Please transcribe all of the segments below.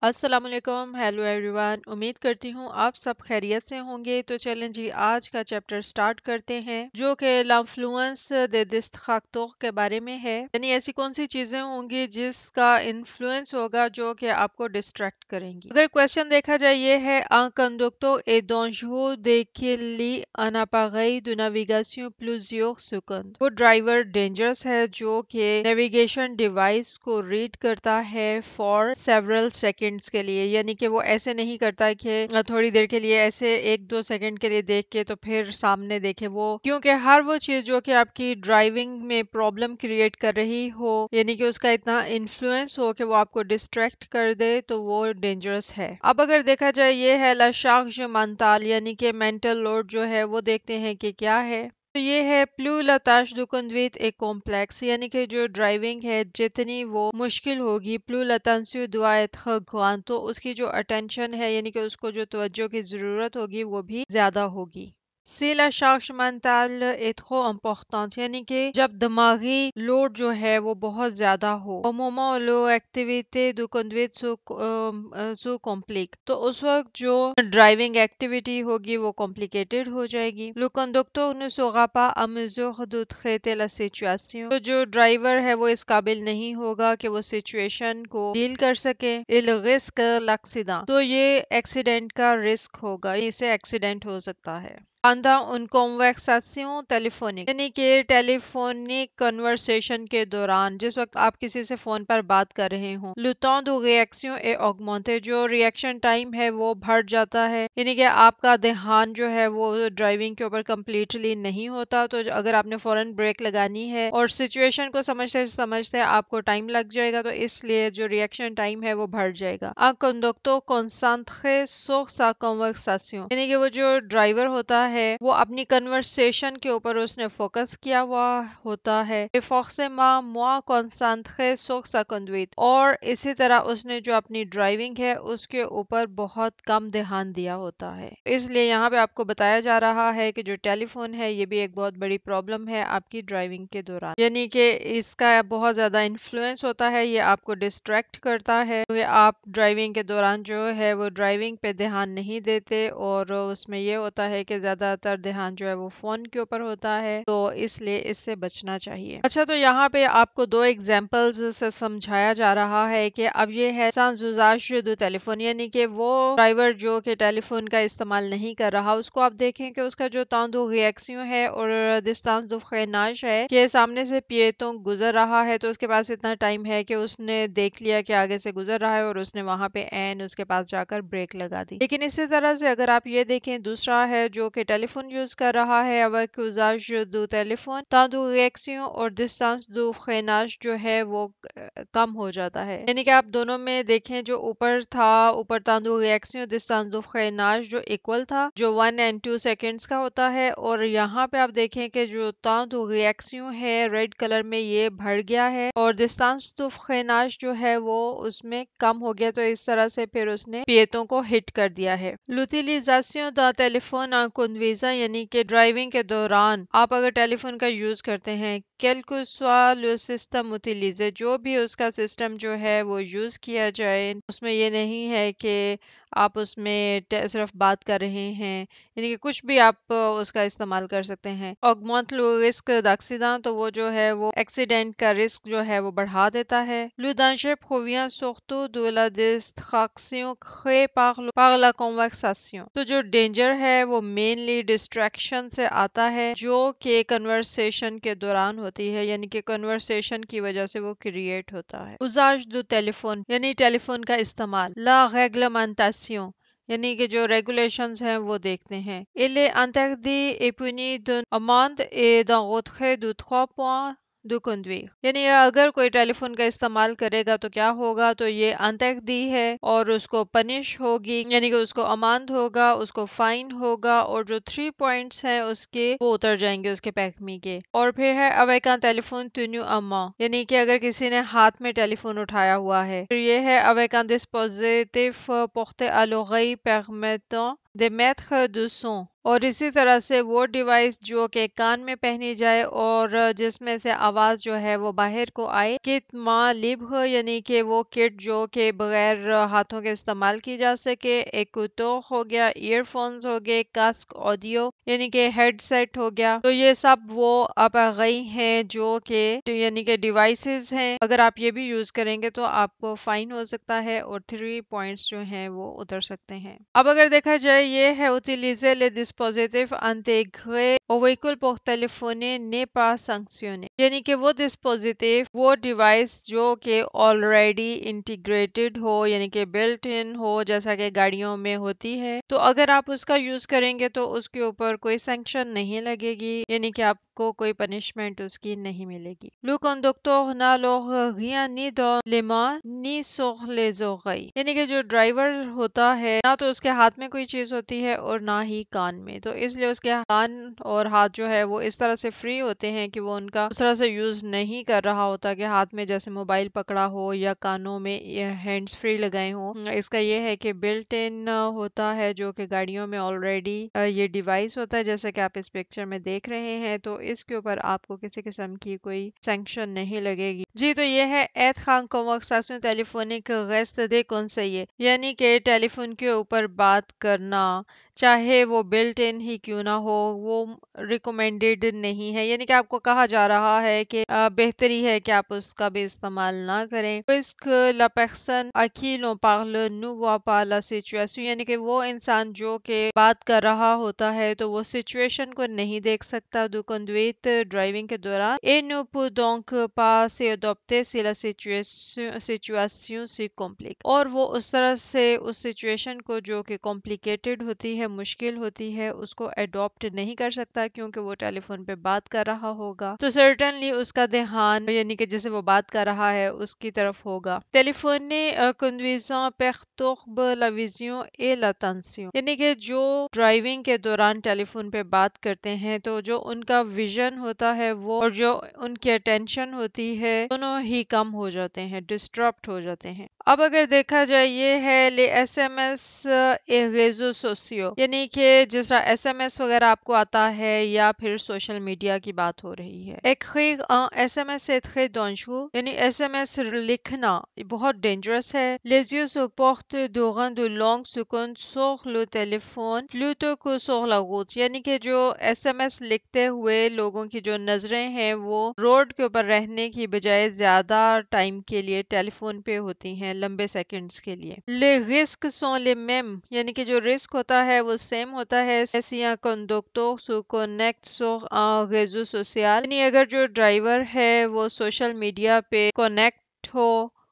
السلام علیکم، hello everyone, امید کرتی ہوں آپ سب خیریت سے ہوں گے۔ تو چلیں جی آج کا چیپٹر سٹارٹ کرتے ہیں جو کہ لانفلوئنس دے دستخاکتوخ کے بارے میں ہے، یعنی ایسی کون سی چیزیں ہوں گی جس کا انفلوئنس ہوگا جو کہ آپ کو ڈسٹریکٹ کریں گی۔ اگر کویشچن دیکھا جائے یہ ہے un conducto est dangereux dès qu'il lit un appareil de navigation plusieurs secondes۔ وہ ڈرائیور ڈینجرس ہے جو کہ نیویگیشن ڈیوائس کو ریڈ کرتا ہے فار several seconds کے لیے، یعنی کہ وہ ایسے نہیں کرتا کہ تھوڑی دیر کے لیے ایسے 1-2 سیکنڈ کے لیے دیکھ کے تو پھر سامنے دیکھے وہ، کیونکہ ہر وہ چیز جو کہ آپ کی ڈرائیونگ میں پرابلم کریٹ کر رہی ہو، یعنی کہ اس کا اتنا انفلوئنس ہو کہ وہ آپ کو ڈسٹریکٹ کر دے تو وہ ڈینجرس ہے۔ اب اگر دیکھا جائے یہ ہے لا charge mentale، یعنی کہ مینٹل لوڈ جو ہے وہ دیکھتے ہیں کہ کیا ہے۔ تو یہ ہے پلو لا tâche de conduite est complexe، یعنی کہ جو ڈرائیونگ ہے جتنی وہ مشکل ہوگی، پلو l'attention doit être grande، تو اس کی جو اٹینشن ہے یعنی کہ اس کو جو توجہ کی ضرورت ہوگی وہ بھی زیادہ ہوگی۔ Si la charge mentale est trop importante، یعنی کہ جب دماغی لوڈ جو ہے وہ بہت زیادہ ہو، au moment où l'activité de conduite se complique، تو اس وقت جو ڈرائیونگ ایکٹیویٹی ہوگی وہ کمپلیکیٹڈ ہو جائے گی۔ Le conducteur ne sera pas à mesure de traiter la situation، تو جو ڈرائیور ہے وہ اس قابل نہیں ہوگا کہ وہ سچویشن کو ڈیل کر سکے۔ Il risque l'accident، تو یہ ایکسیڈنٹ کا رسک ہوگا، اس سے ایکسیڈنٹ ہو سکتا ہے۔ pendant une conversation téléphonique، یعنی کہ ٹیلی فونک کنورسیشن کے دوران، جس وقت آپ کسی سے فون پر بات کر رہے ہوں، le temps de réaction est augmenté، جو ریئیکشن ٹائم ہے وہ بڑھ جاتا ہے، یعنی کہ آپ کا دھیان جو ہے وہ ڈرائیونگ کے اوپر کمپلیٹلی نہیں ہوتا، تو اگر آپ نے فوراً بریک لگانی ہے اور سچویشن کو سمجھتے سمجھتے آپ کو ٹائم لگ جائے گا، تو اس لیے جو ریئیکشن ٹائم ہے وہ بڑھ جائے گا۔ un conducteur concentré sur sa conversation، یعنی کہ وہ جو ڈرائیور ہوتا ہے وہ اپنی کنورسیشن کے اوپر اس نے فوکس کیا ہوا ہوتا ہے۔ et forcément moins concentré sur sa conduite، اور اسی طرح اس نے جو اپنی ڈرائیونگ ہے اس کے اوپر بہت کم دھیان دیا ہوتا ہے۔ اس لیے یہاں پہ آپ کو بتایا جا رہا ہے کہ جو ٹیلی فون ہے یہ بھی ایک بہت بڑی پرابلم ہے آپ کی ڈرائیونگ کے دوران، یعنی کہ اس کا بہت زیادہ انفلوئنس ہوتا ہے، یہ آپ کو ڈسٹریکٹ کرتا ہے، کیونکہ آپ ڈرائیونگ کے دوران جو ہے وہ ڈرائیونگ پہ دھیان نہیں دیتے، اور اس میں یہ ہوتا ہے کہ زیادہ تر دھیان جو ہے وہ فون کے اوپر ہوتا ہے، تو اس لیے اس سے بچنا چاہیے۔ اچھا، تو یہاں پہ آپ کو دو ایگزامپلز سے سمجھایا جا رہا ہے کہ اب یہ ہے sans usage du téléphone، یعنی کہ وہ ڈرائیور جو کہ ٹیلی فون کا استعمال نہیں کر رہا، اس کو آپ دیکھیں کہ اس کا جو temps de réaction ہے اور distance de freinage ہے کہ سامنے سے پییتوں گزر رہا ہے تو اس کے پاس اتنا ٹائم ہے کہ اس نے دیکھ لیا کہ آگے سے گزر رہا ہے اور اس نے وہاں پہ اس کے پاس جا کر بریک لگا دی۔ لیکن اسی طرح سے اگر آپ یہ دیکھیں دوسرا ہے جو کہ ٹیلی فون یوز کر رہا ہے، avec usage du téléphone، temps de réaction اور distance de freinage جو ہے وہ کم ہو جاتا ہے، یعنی کہ آپ دونوں میں دیکھیں جو اوپر تھا، اوپر temps de réaction distance de freinage جو ایکول تھا، جو 1 and 2 سیکنڈز کا ہوتا ہے، اور یہاں پہ آپ دیکھیں کہ جو temps de réaction ہے ریڈ کلر میں یہ بڑھ گیا ہے، اور distance de freinage جو ہے وہ اس میں کم ہو گیا، تو اس طرح سے پھر اس نے پیتوں کو ہٹ کر دیا ہے۔ l'utilisation d'un téléphone en conduisant، یعنی کہ ڈرائیونگ کے دوران آپ اگر ٹیلی فون کا یوز کرتے ہیں، quel que soit le système utilisé، جو بھی اس کا سسٹم جو ہے وہ یوز کیا جائے، اس میں یہ نہیں ہے کہ آپ اس میں صرف بات کر رہے ہیں، یعنی کہ کچھ بھی آپ اس کا استعمال کر سکتے ہیں۔ augmente le risque d'accident، تو وہ جو ہے وہ ایکسیڈنٹ کا رسک جو ہے وہ بڑھا دیتا ہے۔ le danger provient surtout de la distraction créée par la conversation، تو جو ڈینجر ہے وہ مینلی ڈسٹریکشن سے آتا ہے جو کہ کنورسیشن کے دوران ہوتی ہے، یعنی کہ کنورسیشن کی وجہ سے وہ کریٹ ہوتا ہے۔ usage du téléphone، یعنی ٹیلی فون کا استعمال۔ la réglementation، یعنی کہ جو ریگولیشنز ہیں وہ دیکھتے ہیں۔ il est interdit et puni d'une amende et d'un retrait de 3 points de conduire، یعنی اگر کوئی ٹیلی فون کا استعمال کرے گا تو کیا ہوگا، تو یہ انتقدی ہے اور اس کو پنش ہوگی، یعنی کہ اس کو اماند ہوگا، اس کو فائن ہوگا، اور جو 3 پوائنٹس ہیں اس کے وہ اتر جائیں گے اس کے پیکمی کے۔ اور پھر ہے avec un téléphone tenu en main، یعنی کہ اگر کسی نے ہاتھ میں ٹیلی فون اٹھایا ہوا ہے۔ پھر یہ ہے avec un dispositif porté à l'oreille permettant دے میتر دو سون، اور اسی طرح سے وہ ڈیوائس جو کہ کان میں پہنی جائے اور جس میں سے آواز جو ہے وہ باہر کو آئے، کٹ ماں لبھ یعنی کہ وہ کٹ جو کہ بغیر ہاتھوں کے استعمال کی جا سکے، ایکوٹو ہو گیا، ایئر فونز ہو گئے، کاسک آڈیو یعنی کہ ہیڈ سیٹ ہو گیا، تو یہ سب وہ اپاغئی ہیں جو کہ یعنی کہ ڈیوائسز ہیں. اگر آپ یہ بھی یوز کریں گے تو آپ کو فائن ہو سکتا ہے اور 3 پوائنٹس جو ہیں وہ اتر سکتے ہیں. اب اگر دیکھا جائے یہ ہے utiliser le dispositif intégré au véhicule pour téléphoner n'est pas sanctionné، یعنی کہ وہ dispositif، وہ ڈیوائس جو کہ already integrated ہو یعنی کہ built in ہو جیسا کہ گاڑیوں میں ہوتی ہے، تو اگر آپ اس کا یوز کریں گے تو اس کے اوپر کوئی سینکشن نہیں لگے گی، یعنی کہ آپ کو کوئی پنشمنٹ اس کی نہیں ملے گی. Le conducteur n'a alors rien ni dans les mains ni sur les oreilles، یعنی کہ جو ڈرائیور ہوتا ہے نہ تو اس کے ہاتھ میں کوئی چیز ہوتی ہے اور نہ ہی کان میں، تو اس لیے اس کے کان اور ہاتھ جو ہے وہ اس طرح سے فری ہوتے ہیں کہ وہ ان کا اس طرح سے یوز نہیں کر رہا ہوتا کہ ہاتھ میں جیسے موبائل پکڑا ہو یا کانوں میں ہینڈز فری لگائے ہوں. اس کا یہ ہے کہ بلٹ ان ہوتا ہے جو کہ گاڑیوں میں آلریڈی یہ ڈیوائس ہوتا ہے جیسا کہ آپ اس پکچر میں دیکھ رہے ہیں، تو اس کے اوپر آپ کو کسی قسم کی کوئی سینکشن نہیں لگے گی. جی تو یہ ہے ایتھ خان کنورساسیون ٹیلیفونک ریسٹ دے کنسیے، یعنی کہ ٹیلی فون کے اوپر بات کرنا چاہے وہ بلٹ ان ہی کیوں نہ ہو وہ ریکمینڈیڈ نہیں ہے، یعنی کہ آپ کو کہا جا رہا ہے کہ بہتری ہے کہ آپ اس کا بھی استعمال نہ کریں. la personne à qui l'on parle ne voit pas la situation، یعنی کہ وہ انسان جو کہ بات کر رہا ہوتا ہے تو وہ سچویشن کو نہیں دیکھ سکتا دو کنڈویٹ ڈرائیونگ کے دوران، et ne peut donc pas s'adapter si la situation se complique، اور وہ اس طرح سے اس سچویشن کو جو کہ کمپلیکیٹڈ ہوتی ہے، مشکل ہوتی ہے، اس کو اڈاپٹ نہیں کر سکتا کیونکہ وہ ٹیلی فون پہ بات کر رہا ہوگا، تو سرٹنلی اس کا دھیان یعنی کہ جسے وہ بات کر رہا ہے اس کی طرف ہوگا. Telephony کنڈویژن perturbe la vision et l'attention، یعنی کہ جو ڈرائیونگ کے دوران ٹیلی فون پہ بات کرتے ہیں تو جو ان کا ویژن ہوتا ہے وہ اور جو ان کی اٹینشن ہوتی ہے دونوں ہی کم ہو جاتے ہیں، ڈسٹرپٹ ہو جاتے ہیں. اب اگر دیکھا جائے یہ ہے لے S M S et réseaux sociaux، یعنی کہ جس طرح ایس ایم ایس وغیرہ آپ کو آتا ہے یا پھر سوشل میڈیا کی بات ہو رہی ہے. écrire un SMS est très dangereux، یعنی ایس ایم ایس لکھنا بہت ڈینجرس ہے. les yeux se portent durant de longues secondes sur le téléphone plutôt que sur la route، یعنی کہ جو ایس ایم ایس لکھتے ہوئے لوگوں کی جو نظریں ہیں وہ روڈ کے اوپر رہنے کی بجائے زیادہ ٹائم کے لیے ٹیلی فون پہ ہوتی ہیں، لمبے سیکنڈز کے لیے. les risques sont les mêmes، یعنی کہ جو رسک ہوتا ہے وہ سیم ہوتا ہے. si un conducteur se connecte sur un réseau social، یعنی اگر جو ڈرائیور ہے وہ سوشل میڈیا پہ کنیکٹ ہو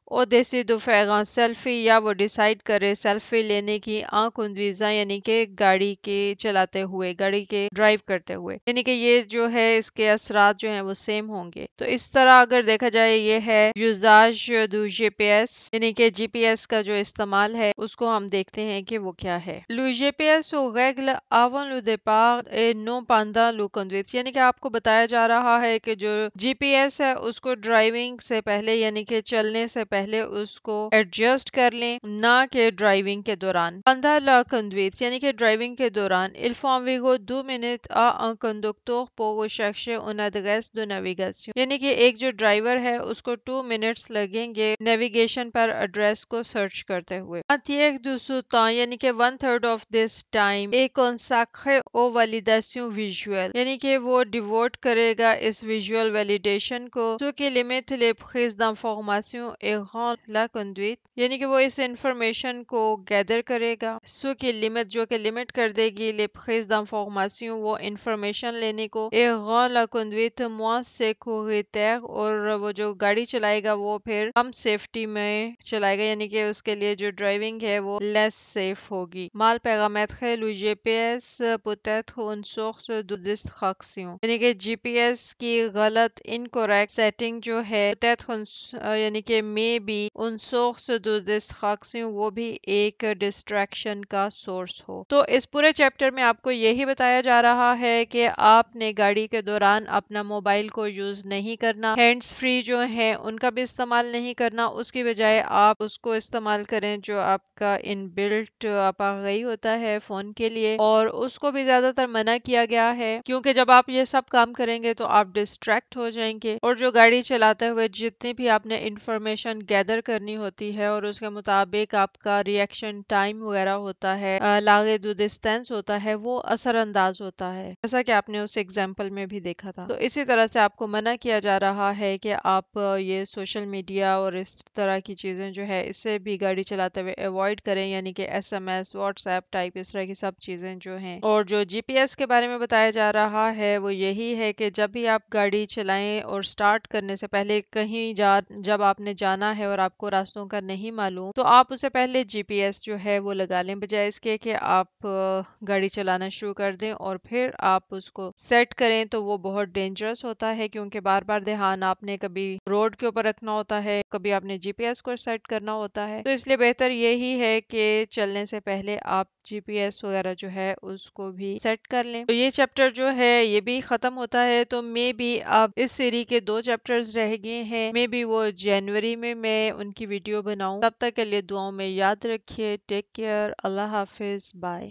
اور décide de faire un selfie، یا وہ ڈیسائیڈ کرے سیلفی لینے کی en conduisant، یعنی کہ گاڑی کے چلاتے ہوئے، گاڑی کے ڈرائیو کرتے ہوئے، یعنی کہ یہ جو ہے اس کے اثرات جو ہیں وہ سیم ہوں گے. تو اس طرح اگر دیکھا جائے یہ ہے usage du GPS، یعنی کہ جی پی ایس کا جو استعمال ہے اس کو ہم دیکھتے ہیں کہ وہ کیا ہے. le GPS se règle avant le départ et non pendant la conduite، یعنی کہ آپ کو بتایا جا رہا ہے کہ جو جی پی ایس ہے اس کو ڈرائیونگ سے پہلے یعنی کہ چلنے سے پہلے اس کو ایڈجسٹ کر لیں، نہ کہ ڈرائیونگ کے دوران. pendant la conduite، یعنی کہ ڈرائیونگ کے دوران il faut environ 2 minutes à un conducteur pour rechercher une adresse de navigation، یعنی کہ ایک جو ڈرائیور ہے اس کو 2 منٹس لگیں گے نیویگیشن پر ایڈریس کو سرچ کرتے ہوئے. un tiers de ce temps، یعنی کہ 1/3 of this time est consacré aux validations visuelles، یعنی کہ وہ ڈیووٹ کرے گا اس ویژول ویلیڈیشن کو، ce qui limite les prises d'informations et rend la conduite، یعنی کہ وہ اس انفارمیشن کو گیدر کرے گا، ce qui limite جو کہ لمٹ کر دے گی les prises d'informations وہ انفارمیشن لینے کو، et rend la conduite moins sécuritaire، اور وہ جو گاڑی چلائے گا وہ پھر کم سیفٹی میں چلائے گا، یعنی کہ اس کے لیے جو ڈرائیونگ ہے وہ لیس سیف ہوگی. mal paramétrer le GPS peut être une source de distraction، یعنی کہ جی پی ایس کی غلط انکوریکٹ سیٹنگ جو ہے peut être یعنی کہ may میں بھی ان سوخ دست خاکسیں وہ بھی ایک ڈسٹریکشن کا سورس ہو۔ تو اس پورے چیپٹر میں آپ کو یہی بتایا جا رہا ہے کہ آپ نے گاڑی کے دوران اپنا موبائل کو یوز نہیں کرنا، ہینڈز فری جو ہیں ان کا بھی استعمال نہیں کرنا، اس کی بجائے آپ اس کو استعمال کریں جو آپ کا ان بلٹ اپاغئی ہوتا ہے فون کے لیے، اور اس کو بھی زیادہ تر منع کیا گیا ہے کیونکہ جب آپ یہ سب کام کریں گے تو آپ ڈسٹریکٹ ہو جائیں گے، اور جو گاڑی چلاتے ہوئے جتنی بھی آپ نے انفارمیشن گیدر کرنی ہوتی ہے اور اس کے مطابق آپ کا ریئیکشن ٹائم وغیرہ ہوتا ہے، لاگے دو ڈسٹینس ہوتا ہے، وہ اثر انداز ہوتا ہے، جیسا کہ آپ نے اس ایگزامپل میں بھی دیکھا تھا۔ تو اسی طرح سے آپ کو منع کیا جا رہا ہے کہ آپ یہ سوشل میڈیا اور اس طرح کی چیزیں جو ہے اسے بھی گاڑی چلاتے ہوئے ایوائڈ کریں، یعنی کہ S M S, WhatsApp type اس طرح کی سب چیزیں جو ہیں۔ اور جو جی پی ایس کے بارے میں بتایا جا رہا ہے وہ یہی ہے کہ جب بھی آپ گاڑی چلائیں اور سٹارٹ کرنے سے پہلے کہیں جب آپ نے جانا ہے اور آپ کو راستوں کا نہیں معلوم تو آپ اسے پہلے جی پی ایس جو ہے وہ لگا لیں، بجائے اس کے کہ آپ گاڑی چلانا شروع کر دیں اور پھر آپ اس کو سیٹ کریں، تو وہ بہت ڈینجرس ہوتا ہے کیونکہ بار بار دھیان آپ نے کبھی روڈ کے اوپر رکھنا ہوتا ہے، کبھی آپ نے جی پی ایس کو سیٹ کرنا ہوتا ہے، تو اس لیے بہتر یہی ہے کہ چلنے سے پہلے آپ جی پی ایس وغیرہ جو ہے اس کو بھی سیٹ کر لیں۔ تو یہ چیپٹر جو ہے یہ بھی ختم ہوتا ہے، تو مے بی اب اس سیری کے 2 چیپٹرز رہ گئے ہیں، مے بی وہ جنوری میں ان کی ویڈیو بناؤں۔ تب تک کے لیے دعاؤں میں یاد رکھیے۔ ٹیک کیئر، اللہ حافظ، بائے۔